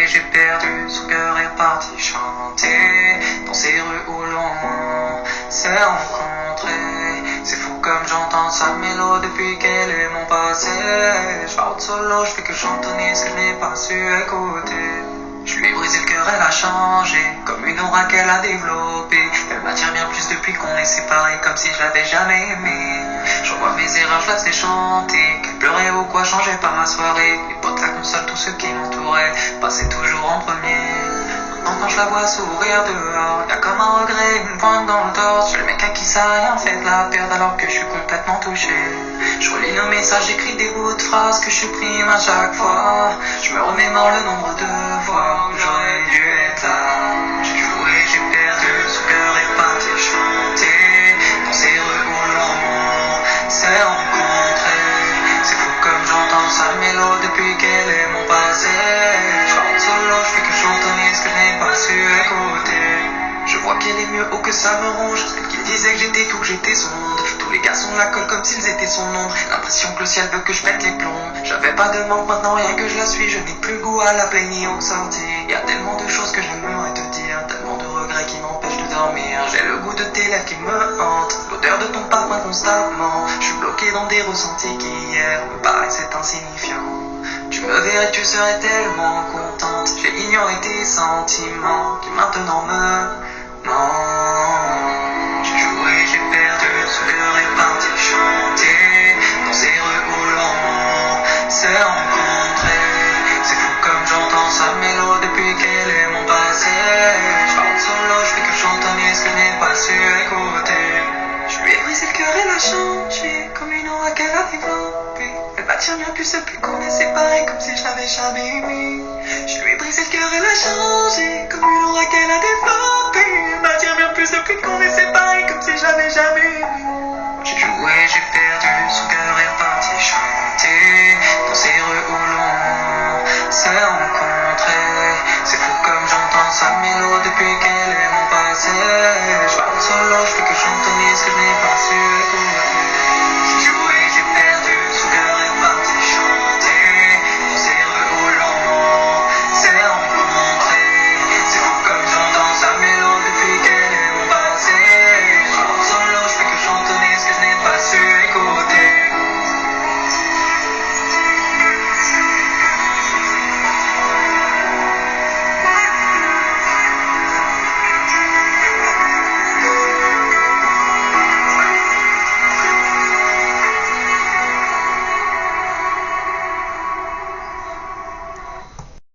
joué, j'ai perdu, son cœur est parti chanter dans ces rues où l'on s'est rencontré. C'est fou comme j'entends sa mélodie depuis qu'elle est mon passé. Je parle solo, je fais que chantonner ce que je n'ai pas su écouter. Je lui ai brisé le cœur, elle a changé, comme une aura qu'elle a développée. Elle m'attire bien plus depuis qu'on est séparés, comme si je l'avais jamais aimée. Je revois mes erreurs, je la faisais chanter, qu'elle pleurait ou quoi, changeait pas ma soirée. Les potes, la console, tous ceux qui m'entouraient, passaient toujours en premier. Maintenant quand je la vois sourire dehors, y'a comme un regret, une pointe dans le torse. Je suis le mec à qui ça a rien fait de la perdre alors que je suis complètement touché. Je relis nos messages, j'écris des bouts de phrases que je supprime à chaque fois. Je me remémore le nombre de fois où j'aurais dû être là. J'ai joué, j'ai perdu, son cœur est parti chanter dans ces rues où l'on s'est rencontrés. C'est fou comme j'entends sa mélodie depuis qu'elle est mon passé. Je parle solo, je fais que chantonner ce que je n'ai pas su écouter. Je vois qu'elle est mieux haut que ça me ronge. Qu'il disait que j'étais tout, que j'étais son monde. Tous les garçons la collent comme s'ils étaient son ombre. L'impression que le ciel veut que je pète les plombs. J'avais pas de manque, maintenant rien que je la suis. Je n'ai plus le goût à la plaie ni aux sorties. Y'a tellement de choses que j'aimerais te dire, tellement de regrets qui m'empêchent de dormir. J'ai le goût de tes lèvres qui me hantent, l'odeur de ton parfum constamment. Je suis bloqué dans des ressentis qui hier me paraissaient insignifiants. Tu me verrais, tu serais tellement contente. J'ai ignoré tes sentiments qui maintenant me manquent. J'ai joué, j'ai perdu, son cœur est parti chanter dans ces rues où l'on s'est rencontrés. C'est fou comme j'entends sa mélodie depuis qu'elle est mon passé. Je parle solo, je fais que chantonner ce que je n'ai pas su écouter. Je lui ai brisé le cœur et la changé comme une aura qu'elle a développée. Elle m'attire bien plus depuis qu'on est séparés, comme si je l'avais jamais aimée. Je lui ai brisé le cœur et la changé comme une aura qu'elle a développée.